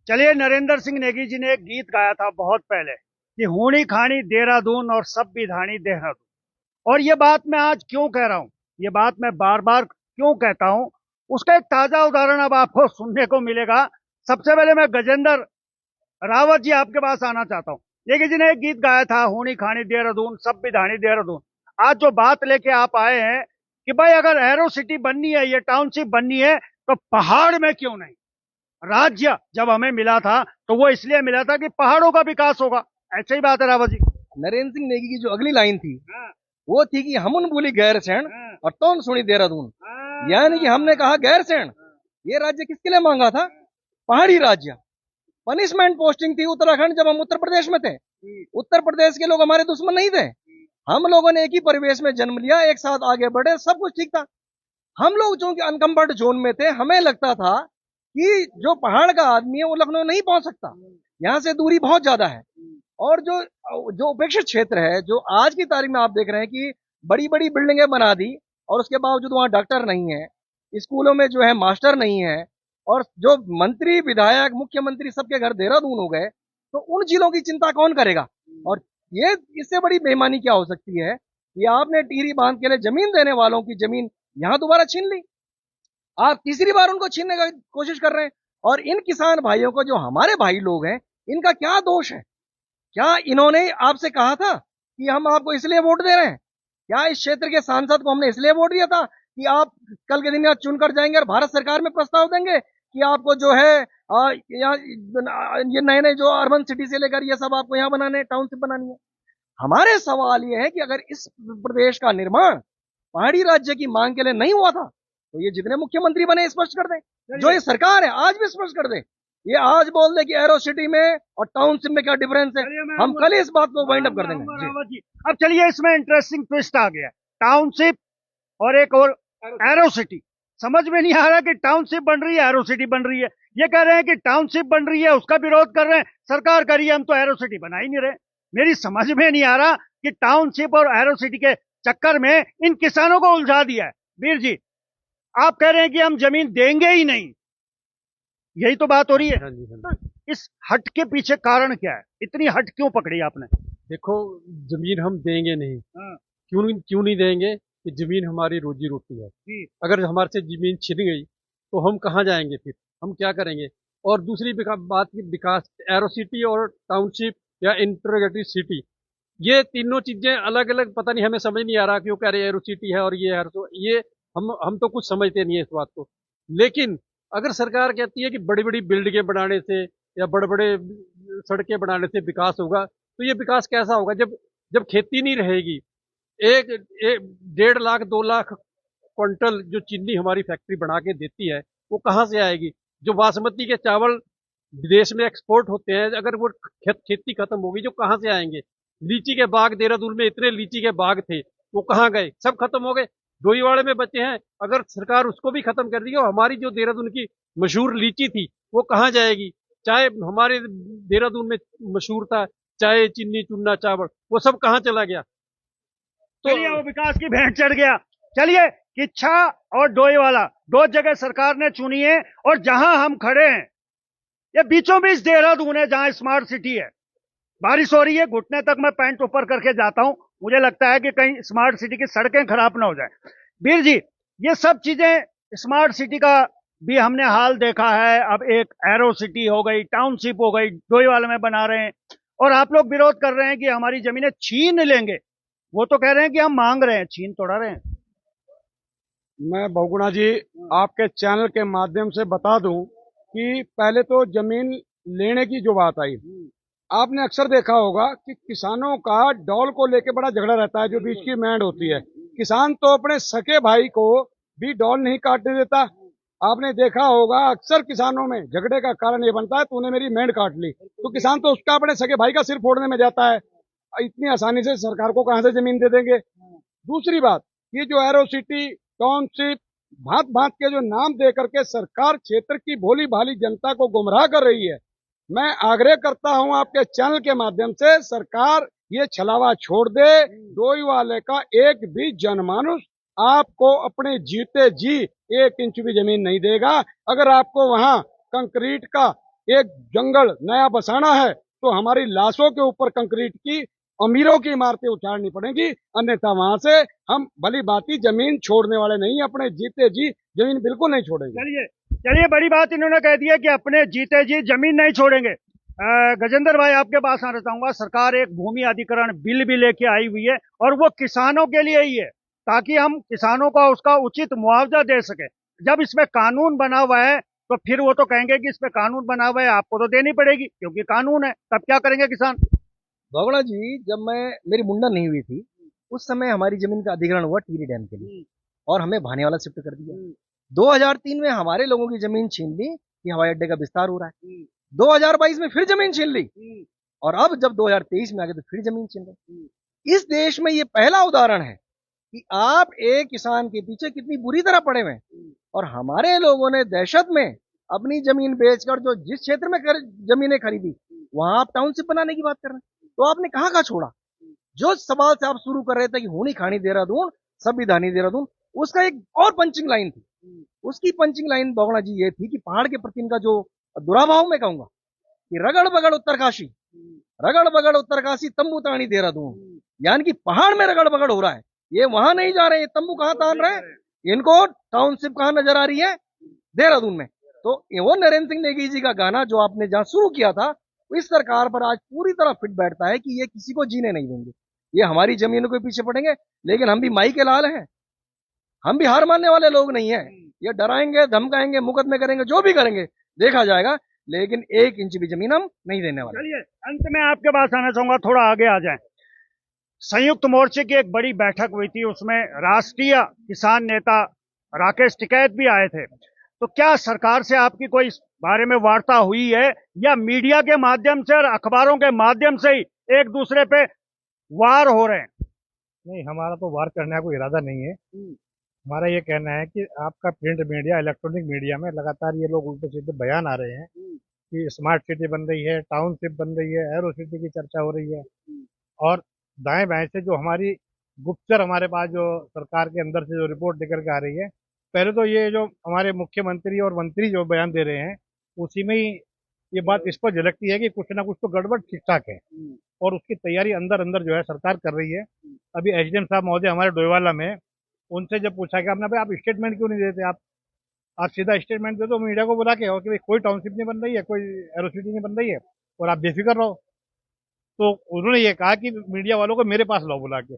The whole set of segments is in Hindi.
चलिए, नरेंद्र सिंह नेगी जी ने एक गीत गाया था बहुत पहले कि हूणी खानी देहरादून और सब विधानी देहरादून। और ये बात मैं आज क्यों कह रहा हूं, ये बात मैं बार बार क्यों कहता हूं, उसका एक ताजा उदाहरण अब आपको सुनने को मिलेगा। सबसे पहले मैं गजेंद्र रावत जी आपके पास आना चाहता हूं। नेगी जी ने एक गीत गाया था, हूणी खानी देहरादून सब विधानी देहरादून। आज जो बात लेके आप आए हैं कि भाई अगर एरो सिटी बननी है, ये टाउनशिप बननी है, तो पहाड़ में क्यों नहीं। राज्य जब हमें मिला था तो वो इसलिए मिला था कि पहाड़ों का विकास होगा। ऐसे ही बात है रावत जी। नरेंद्र सिंह नेगी की जो अगली लाइन थी हाँ, वो थी कि हमन बोली गैरसैंण हाँ, और तौन सुनी देहरादून। हाँ, यानी कि हमने कहा गैरसैंण, ये राज्य किसके लिए मांगा था? पहाड़ी राज्य। पनिशमेंट पोस्टिंग थी उत्तराखंड जब हम उत्तर प्रदेश में थे। उत्तर प्रदेश के लोग हमारे दुश्मन नहीं थे। हम लोगों ने एक ही परिवेश में जन्म लिया, एक साथ आगे बढ़े, सब कुछ ठीक था। हम लोग चूंकि अनकंफर्ट जोन में थे, हमें लगता था कि जो पहाड़ का आदमी है वो लखनऊ नहीं पहुंच सकता, यहाँ से दूरी बहुत ज्यादा है। और जो जो उपेक्षित क्षेत्र है, जो आज की तारीख में आप देख रहे हैं कि बड़ी बड़ी बिल्डिंगें बना दी और उसके बावजूद वहां डॉक्टर नहीं है, स्कूलों में जो है मास्टर नहीं है, और जो मंत्री विधायक मुख्यमंत्री सबके घर देहरादून हो गए, तो उन जिलों की चिंता कौन करेगा? और ये इससे बड़ी बेईमानी क्या हो सकती है कि आपने टिहरी बांध के लिए जमीन देने वालों की जमीन यहां दोबारा छीन ली। आप तीसरी बार उनको छीनने का कोशिश कर रहे हैं। और इन किसान भाइयों को, जो हमारे भाई लोग हैं, इनका क्या दोष है? क्या इन्होंने आपसे कहा था कि हम आपको इसलिए वोट दे रहे हैं? क्या इस क्षेत्र के सांसद को हमने इसलिए वोट दिया था कि आप कल के दिन यहाँ चुनकर जाएंगे और भारत सरकार में प्रस्ताव देंगे कि आपको जो है यहाँ ये नए नए जो अर्बन सिटी से लेकर ये सब आपको यहाँ बनाने, टाउनशिप बनानी है? हमारे सवाल ये है कि अगर इस प्रदेश का निर्माण पहाड़ी राज्य की मांग के लिए नहीं हुआ था, तो ये जितने मुख्यमंत्री बने स्पष्ट कर दें। जो ये सरकार है आज भी स्पष्ट कर दे। ये आज बोल दे कि एरो सिटी में और टाउनशिप में क्या डिफरेंस है, हम कल इस बात को वाइंड अप कर देंगे जी। अब चलिए, इसमें इंटरेस्टिंग ट्विस्ट आ गया। टाउनशिप और एक और एरो सिटी। समझ में नहीं आ रहा कि टाउनशिप बन रही है, एरो सिटी बन रही है। ये कह रहे हैं कि टाउनशिप बन रही है, उसका विरोध कर रहे हैं, सरकार कर रही है, हम तो एरो सिटी बना ही नहीं रहे। मेरी समझ में नहीं आ रहा कि टाउनशिप और एरो सिटी के चक्कर में इन किसानों को उलझा दिया है। वीर जी, आप कह रहे हैं कि हम जमीन देंगे ही नहीं, यही तो बात हो रही है। हाँ जी, हाँ तो जी। इस हट के पीछे कारण क्या है? इतनी हट क्यों पकड़ी आपने? देखो, जमीन हम देंगे नहीं। हाँ, क्यों नहीं देंगे? कि जमीन हमारी रोजी रोटी है। जी, अगर हमारे से जमीन छिन गई तो हम कहाँ जाएंगे, फिर हम क्या करेंगे? और दूसरी बात की विकास, एरो सिटी और टाउनशिप या इंटीग्रेटेड सिटी, ये तीनों चीजें अलग अलग, पता नहीं, हमें समझ नहीं आ रहा क्यों कह रहे एरो सिटी है और ये एरो, ये हम तो कुछ समझते नहीं है इस बात को। लेकिन अगर सरकार कहती है कि बड़ी बड़ी बिल्डिंगें बनाने से या बड़े बड़े सड़कें बनाने से विकास होगा, तो ये विकास कैसा होगा जब जब खेती नहीं रहेगी? एक, 1.5 लाख 2 लाख क्विंटल जो चीनी हमारी फैक्ट्री बना के देती है, वो कहाँ से आएगी? जो बासमती के चावल विदेश में एक्सपोर्ट होते हैं, अगर वो खेती खत्म होगी, जो कहाँ से आएंगे? लीची के बाग, देहरादून में इतने लीची के बाग थे, वो कहाँ गए? सब खत्म हो गए। डोईवाड़े में बचे हैं, अगर सरकार उसको भी खत्म कर दी, और हमारी जो देहरादून की मशहूर लीची थी वो कहाँ जाएगी? चाहे हमारे देहरादून में मशहूर था चाहे चीनी चूना चावल, वो सब कहाँ चला गया? तो चलिए, वो विकास की भेंट चढ़ गया। चलिए, किच्छा और डोईवाला दो जगह सरकार ने चुनी है, और जहां हम खड़े हैं ये बीचों बीच देहरादून है, जहां स्मार्ट सिटी है। बारिश हो रही है, घुटने तक मैं पैंट ऊपर करके जाता हूं, मुझे लगता है कि कहीं स्मार्ट सिटी की सड़कें खराब ना हो जाए। वीर जी, ये सब चीजें, स्मार्ट सिटी का भी हमने हाल देखा है। अब एक एरो सिटी हो गई, टाउनशिप हो गई, डोईवाला में बना रहे हैं, और आप लोग विरोध कर रहे हैं कि हमारी जमीनें छीन लेंगे। वो तो कह रहे हैं कि हम मांग रहे हैं, छीन तोड़ा रहे हैं। मैं बहुगुणा जी आपके चैनल के माध्यम से बता दूं कि पहले तो जमीन लेने की जो बात आई, आपने अक्सर देखा होगा कि किसानों का डॉल को लेके बड़ा झगड़ा रहता है, जो बीच की मैंड होती है। किसान तो अपने सके भाई को भी डॉल नहीं काटने देता। आपने देखा होगा अक्सर किसानों में झगड़े का कारण ये बनता है, तूने मेरी मैंड काट ली, तो किसान तो उसका अपने सके भाई का सिर फोड़ने में जाता है। इतनी आसानी से सरकार को कहां से जमीन दे देंगे? दूसरी बात, ये जो एरो सिटी, टाउनशिप, भांत भांत के जो नाम दे करके सरकार क्षेत्र की भोली भाली जनता को गुमराह कर रही है। मैं आग्रह करता हूं आपके चैनल के माध्यम से, सरकार ये छलावा छोड़ दे। डोईवाले का एक भी जनमानुस आपको अपने जीते जी 1 इंच भी जमीन नहीं देगा। अगर आपको वहां कंक्रीट का एक जंगल नया बसाना है तो हमारी लाशों के ऊपर कंक्रीट की अमीरों की इमारतें उतारनी पड़ेंगी, अन्यथा वहां से हम भली भांति जमीन छोड़ने वाले नहीं, अपने जीते जी जमीन बिल्कुल नहीं छोड़ेंगे। चलिए चलिए, बड़ी बात इन्होंने कह दी है कि अपने जीते जी जमीन नहीं छोड़ेंगे। गजेंद्र भाई, आपके पास आना चाहूंगा। सरकार एक भूमि अधिग्रहण बिल भी लेके आई हुई है और वो किसानों के लिए ही है, ताकि हम किसानों को उसका उचित मुआवजा दे सके। जब इसमें कानून बना हुआ है तो फिर वो तो कहेंगे कि इसमें कानून बना हुआ है, आपको तो देनी पड़ेगी क्योंकि कानून है। तब क्या करेंगे किसान? बहुगुणा जी, जब मेरी मुंडन नहीं हुई थी, उस समय हमारी जमीन का अधिग्रहण हुआ टिहरी डैम के लिए और हमें भानेवाला शिफ्ट कर दिया। 2003 में हमारे लोगों की जमीन छीन ली कि हवाई अड्डे का विस्तार हो रहा है। 2022 में फिर जमीन छीन ली और अब जब 2023 में आ गए तो फिर जमीन छीन ली। इस देश में ये पहला उदाहरण है कि आप एक किसान के पीछे कितनी बुरी तरह पड़े हुए हैं और हमारे लोगों ने दहशत में अपनी जमीन बेचकर जो जिस क्षेत्र में जमीनें खरीदी वहां आप टाउनशिप बनाने की बात कर रहे हैं। तो आपने कहां छोड़ा? जो सवाल से आप शुरू कर रहे थे कि हूनी खानी देहरादून, संविधानी देहरादून, उसका एक और पंचिंग लाइन थी। उसकी पंचिंग लाइन बहुगुणा जी ये थी कि पहाड़ के प्रति इनका जो दुराभाव मैं कहूंगा कि रगड़ बगड़ उत्तरकाशी, रगड़ बगड़ उत्तरकाशी, तंबू तानी देहरादून, यानी कि पहाड़ में रगड़ बगड़ हो रहा है। ये वहां नहीं जा रहे हैं, तंबू कहां तान रहे हैं, इनको टाउनशिप कहां नजर आ रही है? देहरादून में। तो वो नरेंद्र सिंह नेगी जी का गाना जो आपने जहां शुरू किया था, इस सरकार पर आज पूरी तरह फिट बैठता है कि ये किसी को जीने नहीं देंगे, ये हमारी जमीनों के पीछे पड़ेंगे। लेकिन हम भी माई के लाल हैं, हम भी हार मानने वाले लोग नहीं हैं। ये डराएंगे, धमकाएंगे, मुकदमे करेंगे, जो भी करेंगे देखा जाएगा, लेकिन 1 इंच भी जमीन हम नहीं देने वाले। चलिए, अंत में आपके पास आना चाहूंगा, थोड़ा आगे आ जाएं। संयुक्त मोर्चे की एक बड़ी बैठक हुई थी, उसमें राष्ट्रीय किसान नेता राकेश टिकैत भी आए थे। तो क्या सरकार से आपकी कोई इस बारे में वार्ता हुई है या मीडिया के माध्यम से और अखबारों के माध्यम से ही एक दूसरे पे वार हो रहे हैं? नहीं, हमारा तो वार करने का कोई इरादा नहीं है। हमारा ये कहना है कि आपका प्रिंट मीडिया, इलेक्ट्रॉनिक मीडिया में लगातार ये लोग उल्टे सीधे बयान आ रहे हैं कि स्मार्ट सिटी बन रही है, टाउनशिप बन रही है, एरो सिटी की चर्चा हो रही है और दाएं बाएं से जो हमारी गुप्तचर हमारे पास जो सरकार के अंदर से जो रिपोर्ट निकल के आ रही है, पहले तो ये जो हमारे मुख्यमंत्री और मंत्री जो बयान दे रहे हैं उसी में ही ये बात इस पर झलकती है कि कुछ ना कुछ तो गड़बड़ ठीक ठाक है और उसकी तैयारी अंदर अंदर जो है सरकार कर रही है। अभी एसडीएम साहब महोदय हमारे डोईवाला में, उनसे जब पूछा कि आपने भाई आप स्टेटमेंट क्यों नहीं देते, आप सीधा स्टेटमेंट दे दो मीडिया को बुला के और कि भाई कोई टाउनशिप नहीं बन रही है, कोई एरोसिटी नहीं बन रही है और आप बेफिक्र रहो। तो उन्होंने ये कहा कि मीडिया वालों को मेरे पास लाओ बुला के।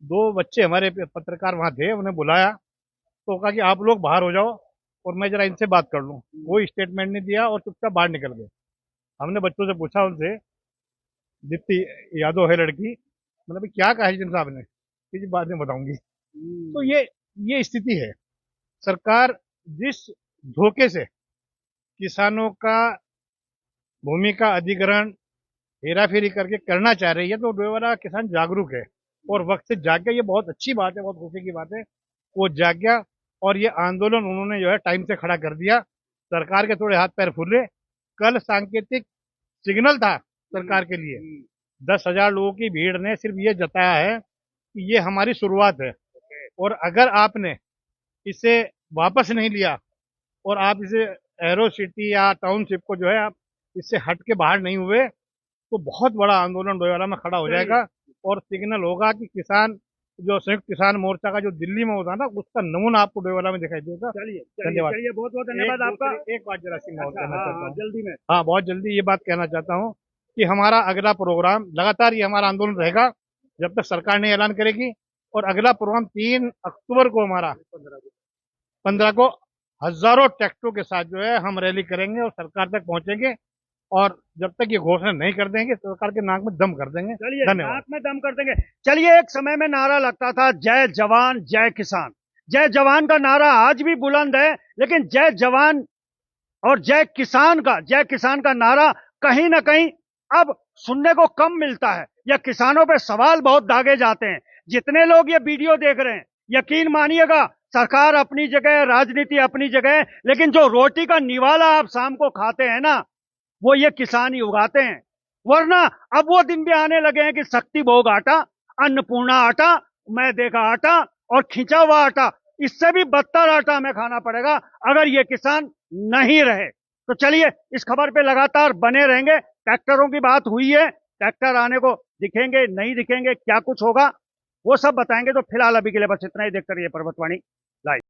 2 बच्चे हमारे पत्रकार वहां थे, उन्हें बुलाया तो कहा कि आप लोग बाहर हो जाओ और मैं जरा इनसे बात कर लूँ। कोई स्टेटमेंट नहीं दिया और चुपचाप बाहर निकल गए। हमने बच्चों से पूछा, उनसे दीप्ति यादव है लड़की, मतलब क्या कहा एसडीएम साहब ने, कि बाद में बताऊंगी। तो ये स्थिति है। सरकार जिस धोखे से किसानों का भूमि का अधिग्रहण हेराफेरी करके करना चाह रही है, तो डोईवाला किसान जागरूक है और वक्त से जाग गया। ये बहुत अच्छी बात है, बहुत खुशी की बात है। वो जाग गया और ये आंदोलन उन्होंने जो है टाइम से खड़ा कर दिया। सरकार के थोड़े हाथ पैर फूले। कल सांकेतिक सिग्नल था सरकार के लिए। 10,000 लोगों की भीड़ ने सिर्फ ये जताया है कि ये हमारी शुरुआत है और अगर आपने इसे वापस नहीं लिया और आप इसे एरो सिटी या टाउनशिप को जो है आप इससे हट के बाहर नहीं हुए तो बहुत बड़ा आंदोलन डोईवाला में खड़ा हो जाएगा और सिग्नल होगा कि किसान जो संयुक्त किसान मोर्चा का जो दिल्ली में होता ना, उसका नमूना आपको डोईवाला में दिखाई देगा। चलिए धन्यवाद। चलिए, बहुत बहुत धन्यवाद आपका। एक बात जरा सिंह कहना चाहता हूँ, जल्दी में। हाँ बहुत जल्दी ये बात कहना चाहता हूँ कि हमारा अगला प्रोग्राम लगातार ये हमारा आंदोलन रहेगा जब तक सरकार ने ऐलान करेगी। और अगला प्रोग्राम 3 अक्टूबर को हमारा 15 को हजारों ट्रैक्टरों के साथ जो है हम रैली करेंगे और सरकार तक पहुंचेंगे और जब तक ये घोषणा नहीं कर देंगे सरकार के नाक में दम कर देंगे। चलिए, धन्यवाद। नाक में दम कर देंगे। चलिए, एक समय में नारा लगता था जय जवान जय किसान। जय जवान का नारा आज भी बुलंद है, लेकिन जय जवान और जय किसान का नारा कहीं ना कहीं अब सुनने को कम मिलता है या किसानों पे सवाल बहुत दागे जाते हैं। जितने लोग ये वीडियो देख रहे हैं, यकीन मानिएगा, सरकार अपनी जगह, राजनीति अपनी जगह, लेकिन जो रोटी का निवाला आप शाम को खाते हैं ना, वो ये किसान ही उगाते हैं। वरना अब वो दिन भी आने लगे हैं कि शक्ति भोग आटा, अन्नपूर्णा आटा, मैं देखा आटा और खिंचा हुआ आटा, इससे भी बदतर आटा हमें खाना पड़ेगा अगर ये किसान नहीं रहे। तो चलिए इस खबर पे लगातार बने रहेंगे। ट्रैक्टरों की बात हुई है, ट्रैक्टर आने को दिखेंगे नहीं दिखेंगे, क्या कुछ होगा वो सब बताएंगे। तो फिलहाल अभी के लिए बस इतना ही। देखते रहिए पर्वतवाणी लाइव।